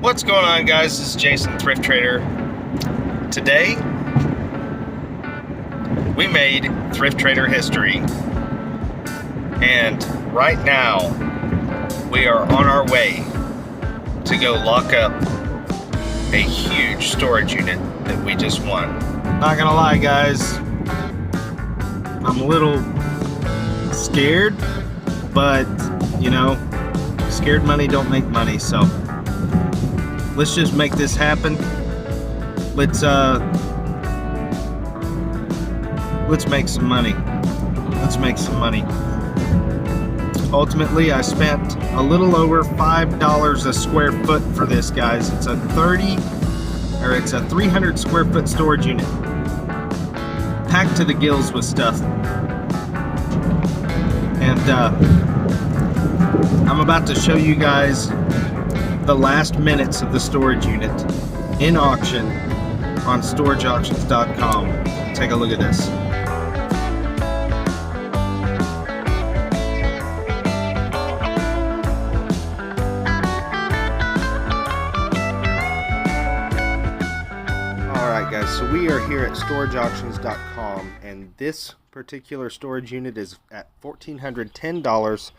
What's going on, guys? This is Jason, Thrift Trader. Today, we made Thrift Trader history. And right now, we are on our way to go lock up a huge storage unit that we just won. Not gonna lie, guys, I'm a little scared, but you know, scared money don't make money, so let's just make this happen. Let's make some money. Let's make some money. Ultimately, I spent a little over $5 a square foot for this, guys. It's a 300 square foot storage unit, packed to the gills with stuff. And I'm about to show you guys the last minutes of the storage unit in auction on storageauctions.com. Take a look at this. Alright guys, so we are here at storageauctions.com, and this particular storage unit is at $1,410.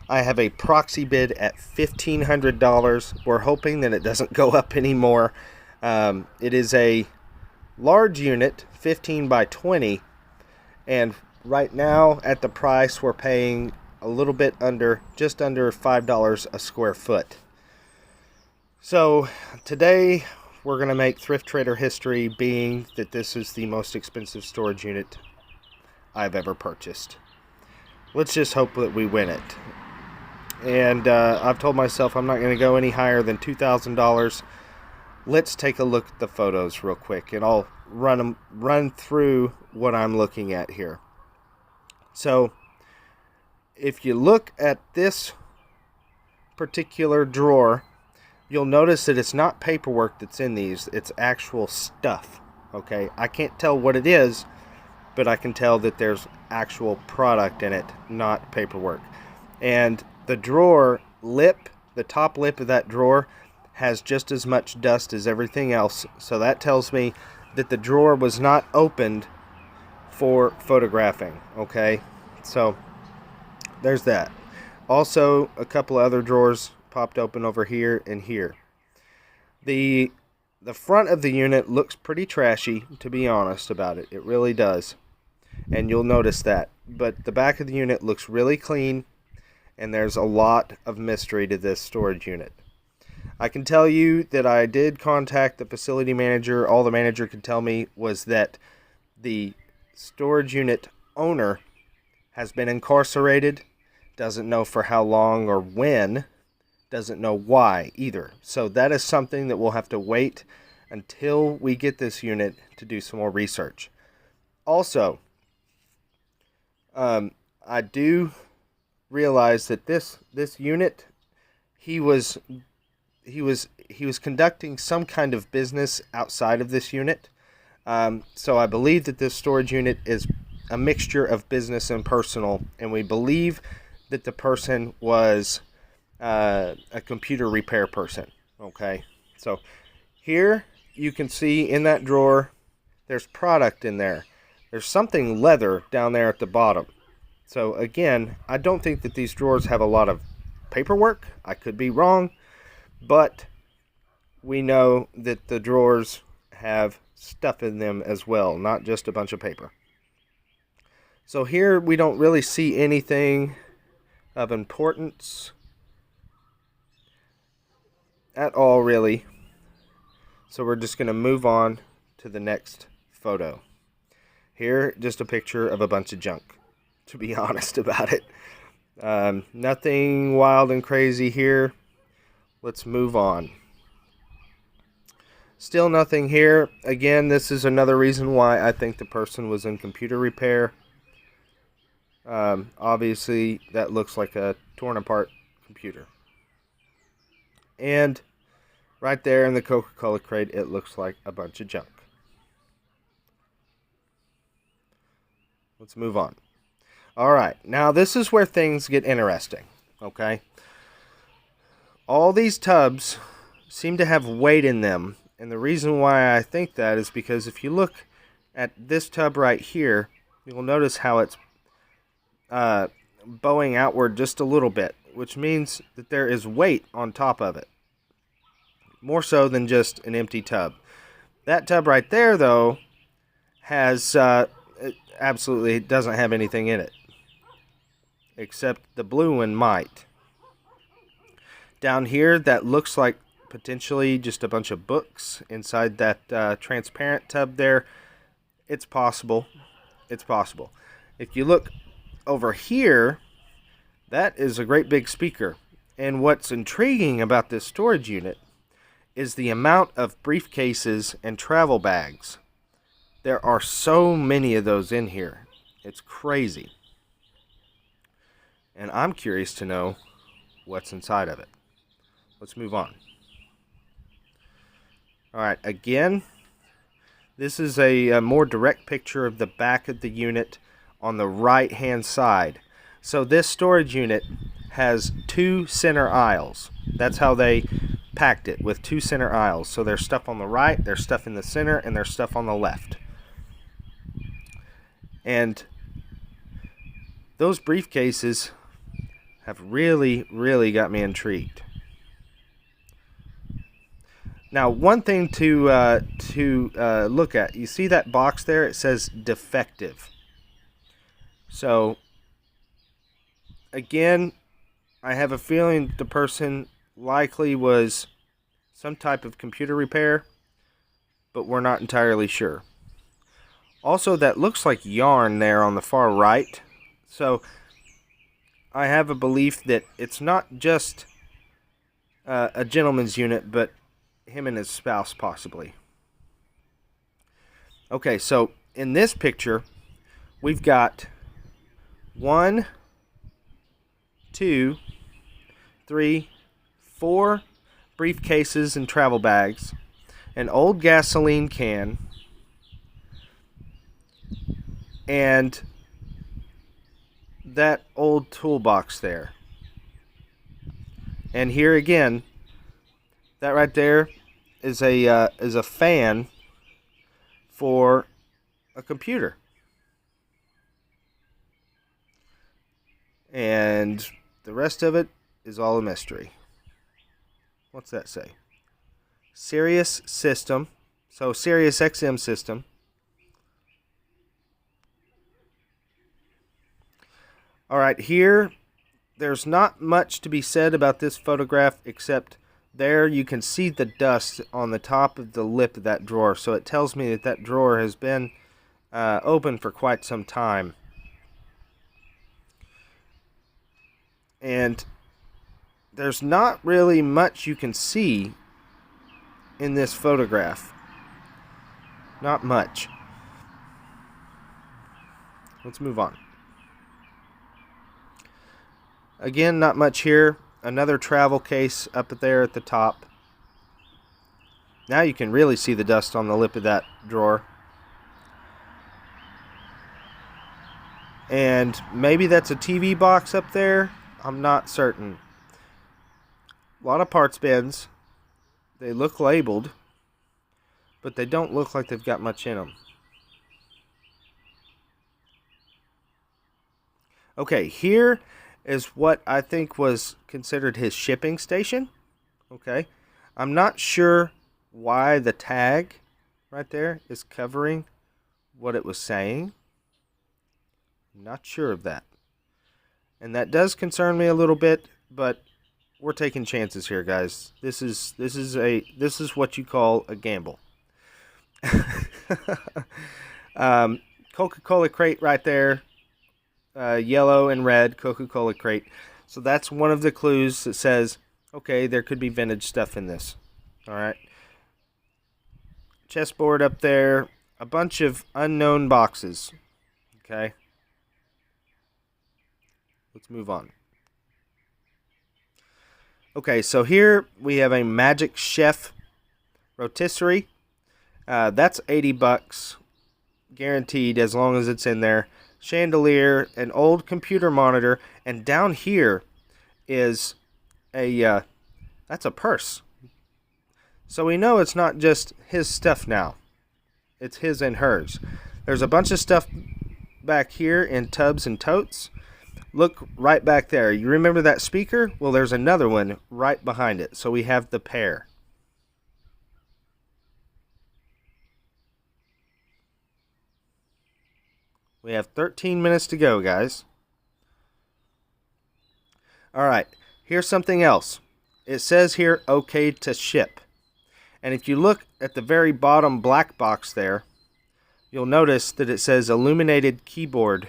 I have a proxy bid at $1,500. We're hoping that it doesn't go up anymore. It is a large unit, 15 by 20, and right now at the price we're paying a little bit under, just under $5 a square foot. So today we're going to make Thrift Trader history, being that this is the most expensive storage unit I've ever purchased. Let's just hope that we win it. And I've told myself I'm not going to go any higher than $2,000. Let's take a look at the photos real quick, and I'll run through what I'm looking at here. So, if you look at this particular drawer, you'll notice that it's not paperwork that's in these, it's actual stuff. Okay, I can't tell what it is, but I can tell that there's actual product in it, not paperwork. And the drawer lip, the top lip of that drawer, has just as much dust as everything else, so that tells me that the drawer was not opened for photographing. Okay, so there's that. Also, a couple of other drawers popped open over here and here. The front of the unit looks pretty trashy, to be honest about it. It really does, and you'll notice that. But the back of the unit looks really clean, and there's a lot of mystery to this storage unit. I can tell you that I did contact the facility manager. All the manager could tell me was that the storage unit owner has been incarcerated, doesn't know for how long or when, doesn't know why either. So that is something that we'll have to wait until we get this unit to do some more research. Also, I do realize that this unit, he was conducting some kind of business outside of this unit. So I believe that this storage unit is a mixture of business and personal, and we believe that the person was a computer repair person. Okay, so here you can see in that drawer there's product in there. There's something leather down there at the bottom. So again, I don't think that these drawers have a lot of paperwork. I could be wrong, but we know that the drawers have stuff in them as well, not just a bunch of paper. So here we don't really see anything of importance at all, really. So we're just going to move on to the next photo. Here, just a picture of a bunch of junk, to be honest about it. Nothing wild and crazy here. Let's move on. Still nothing here. Again, this is another reason why I think the person was in computer repair. Obviously, that looks like a torn apart computer. And right there in the Coca-Cola crate, it looks like a bunch of junk. Let's move on. Alright, now this is where things get interesting, okay? All these tubs seem to have weight in them. And the reason why I think that is because if you look at this tub right here, you'll notice how it's bowing outward just a little bit, which means that there is weight on top of it. More so than just an empty tub. That tub right there, though, has it absolutely doesn't have anything in it. Except the blue one might. Down here, that looks like potentially just a bunch of books inside that transparent tub there. It's possible. It's possible. If you look over here, that is a great big speaker. And what's intriguing about this storage unit is the amount of briefcases and travel bags. There are so many of those in here. It's crazy. And I'm curious to know what's inside of it. Let's move on. Alright, again, this is a more direct picture of the back of the unit on the right hand side. So this storage unit has two center aisles. That's how they packed it, with two center aisles. So there's stuff on the right, there's stuff in the center, and there's stuff on the left. And those briefcases have really, really got me intrigued. Now, one thing to look at, you see that box there? It says defective. So, again, I have a feeling the person likely was some type of computer repair, but we're not entirely sure. Also, that looks like yarn there on the far right. So, I have a belief that it's not just a gentleman's unit, but him and his spouse possibly. Okay, so in this picture, we've got 1, 2, 3, 4 briefcases and travel bags, an old gasoline can, and that old toolbox there. And here again, that right there is a fan for a computer. And the rest of it is all a mystery. What's that say? Sirius system. So Sirius XM system. Alright, here, there's not much to be said about this photograph except there you can see the dust on the top of the lip of that drawer. So it tells me that that drawer has been open for quite some time. And there's not really much you can see in this photograph. Not much. Let's move on. Again, not much here. Another travel case up there at the top. Now you can really see the dust on the lip of that drawer. And maybe that's a TV box up there. I'm not certain. A lot of parts bins. They look labeled, but they don't look like they've got much in them. Okay, here is what I think was considered his shipping station. Okay, I'm not sure why the tag right there is covering what it was saying. I'm not sure of that. And that does concern me a little bit, but we're taking chances here, guys. This is what you call a gamble. Coca-Cola crate right there. Yellow and red Coca-Cola crate. So that's one of the clues that says, okay, there could be vintage stuff in this. Alright. Chessboard up there. A bunch of unknown boxes. Okay. Let's move on. Okay, so here we have a Magic Chef rotisserie. That's $80 guaranteed as long as it's in there. Chandelier, an old computer monitor, and down here is a that's a purse. So we know it's not just his stuff now. It's his and hers. There's a bunch of stuff back here in tubs and totes. Look right back there. You remember that speaker? Well, there's another one right behind it. So we have the pair. We have 13 minutes to go, guys. All right, here's something else. It says here, okay to ship. And if you look at the very bottom black box there, you'll notice that it says illuminated keyboard.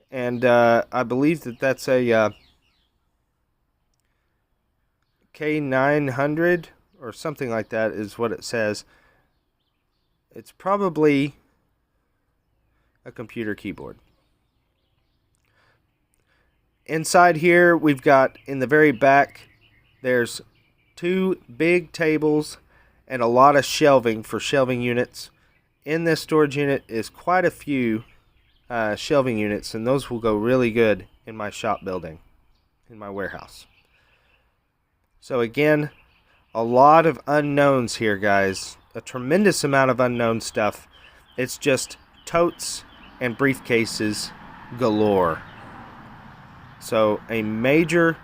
And I believe that that's a K900 or something like that is what it says. It's probably a computer keyboard. Inside here, we've got, in the very back, there's 2 big tables and a lot of shelving for shelving units. In this storage unit is quite a few shelving units, and those will go really good in my shop building, in my warehouse. So again, a lot of unknowns here, guys. A tremendous amount of unknown stuff. It's just totes and briefcases galore. So a major,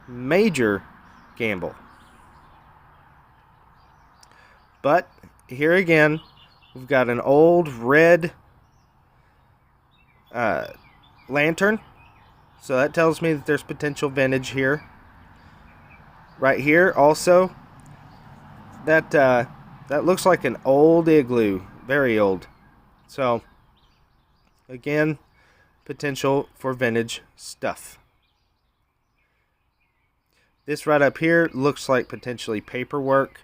major gamble. But here again, we've got an old red lantern. So that tells me that there's potential vintage here. Right here also, that looks like an old igloo, very old. So again, potential for vintage stuff. This right up here looks like potentially paperwork,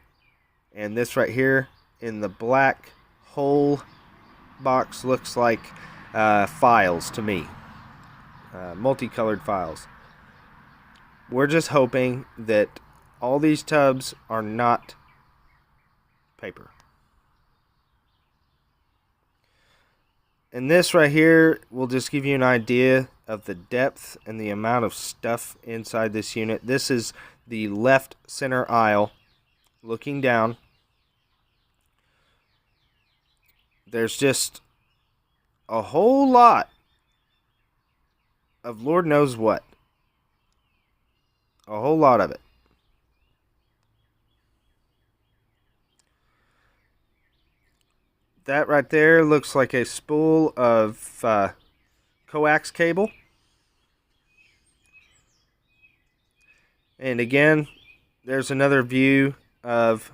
and this right here in the black hole box looks like files to me, multicolored files. We're just hoping that all these tubs are not paper. And this right here will just give you an idea of the depth and the amount of stuff inside this unit. This is the left center aisle looking down. There's just a whole lot of Lord knows what. A whole lot of it. That right there looks like a spool of coax cable. And again, there's another view of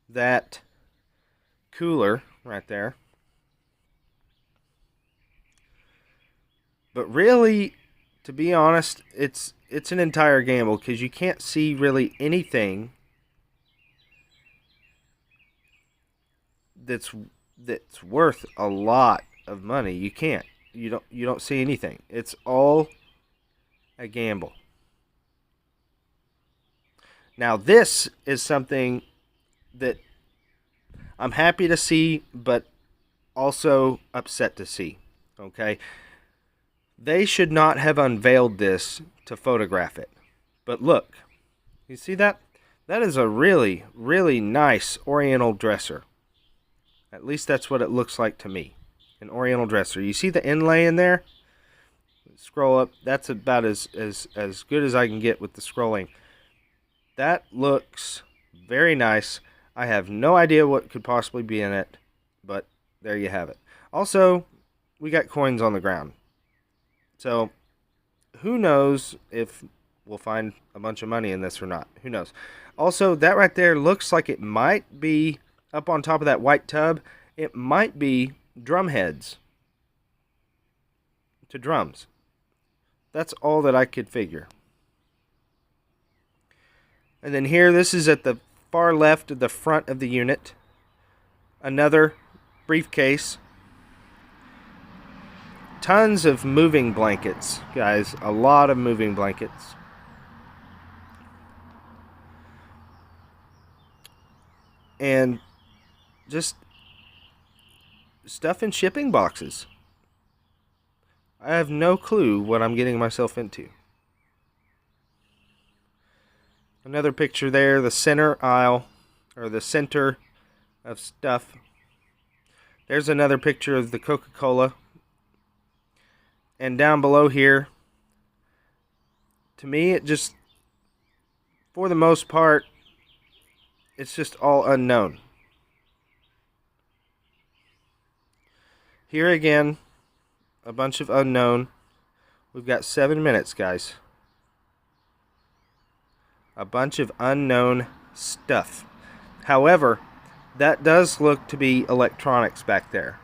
that cooler right there. But really, to be honest, it's an entire gamble because you can't see really anything that's worth a lot of money. You can't. You don't see anything. It's all a gamble. Now this is something that I'm happy to see, but also upset to see. Okay? They should not have unveiled this to photograph it. But look, you see that? That is a really, really nice oriental dresser. At least that's what it looks like to me. An oriental dresser. You see the inlay in there? Scroll up. That's about as good as I can get with the scrolling. That looks very nice. I have no idea what could possibly be in it, but there you have it. Also, we got coins on the ground. So, who knows if we'll find a bunch of money in this or not. Who knows? Also, that right there looks like it might be, up on top of that white tub, it might be drum heads to drums. That's all that I could figure. And then here, this is at the far left of the front of the unit. Another briefcase. Tons of moving blankets, guys. A lot of moving blankets. And just stuff in shipping boxes. I have no clue what I'm getting myself into. Another picture there, the center aisle, or the center of stuff. There's another picture of the Coca-Cola. And down below here, to me, it just, for the most part, it's just all unknown. Here again, a bunch of unknown. We've got 7 minutes, guys. A bunch of unknown stuff. However, that does look to be electronics back there.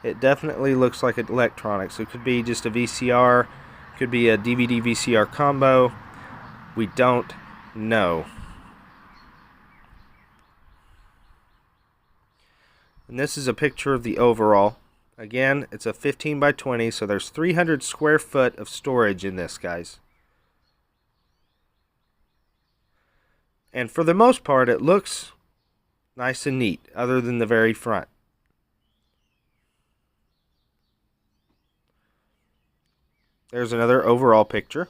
It definitely looks like electronics. It could be just a VCR, could be a DVD VCR combo. We don't know. And this is a picture of the overall. Again, it's a 15 by 20, so there's 300 square foot of storage in this, guys. And for the most part, it looks nice and neat, other than the very front. There's another overall picture.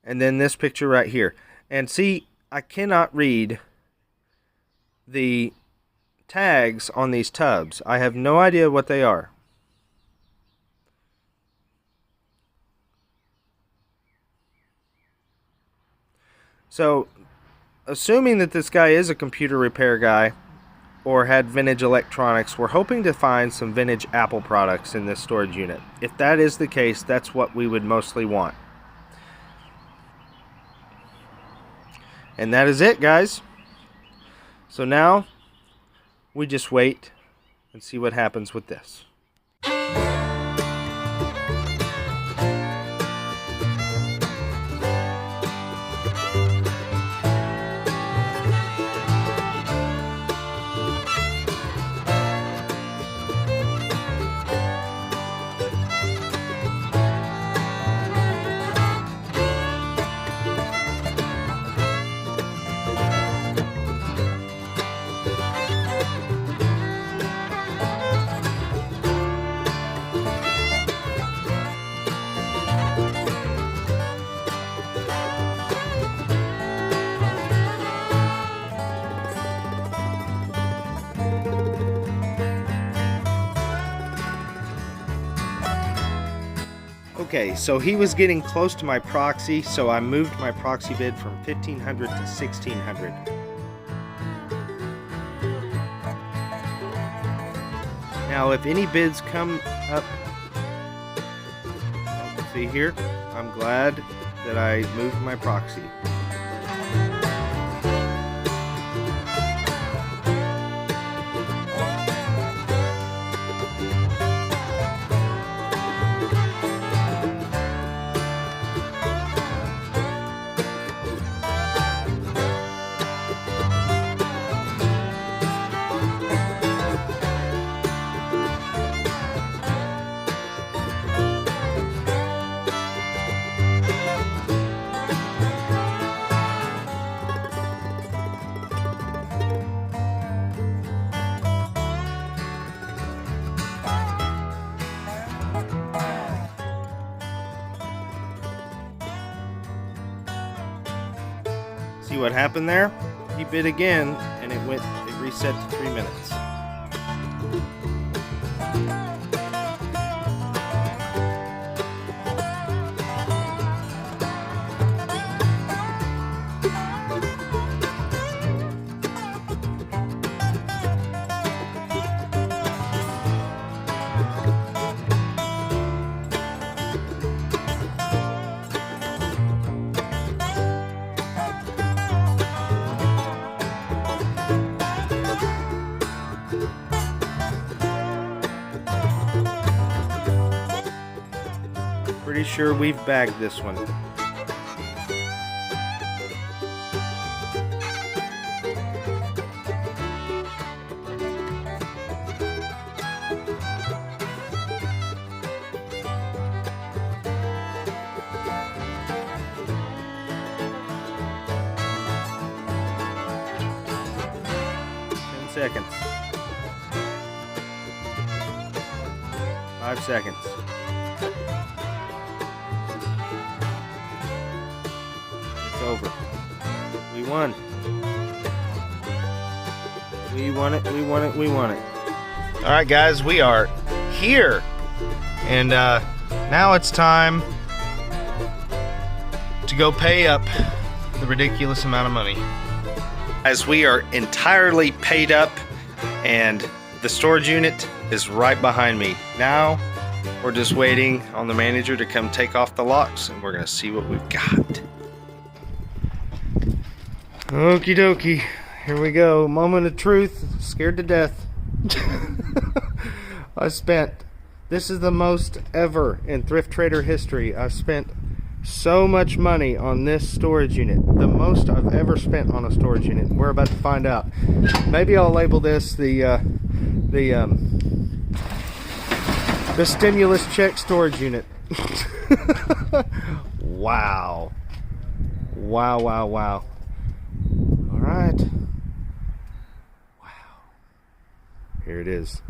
And then this picture right here. And see, I cannot read the tags on these tubs. I have no idea what they are. So, assuming that this guy is a computer repair guy or had vintage electronics, we're hoping to find some vintage Apple products in this storage unit. If that is the case, that's what we would mostly want. And that is it, guys. So now we just wait and see what happens with this. Okay, so he was getting close to my proxy, so I moved my proxy bid from 1,500 to 1,600. Now, if any bids come up, see here, I'm glad that I moved my proxy. See what happened there? He bid again, and it reset to 3 minutes. Pretty sure we've bagged this one. Seconds. 5 seconds. over. We won. We won it, we won it, we won it. Alright guys, we are here. And now it's time to go pay up the ridiculous amount of money. As we are entirely paid up and the storage unit is right behind me. Now we're just waiting on the manager to come take off the locks and we're gonna see what we've got. Okie dokie, here we go. Moment of truth, scared to death. This is the most ever in Thrift Trader history. I've spent so much money on this storage unit. The most I've ever spent on a storage unit. We're about to find out. Maybe I'll label this the stimulus check storage unit. Wow. Wow, wow, wow. All right. Wow. Here it is.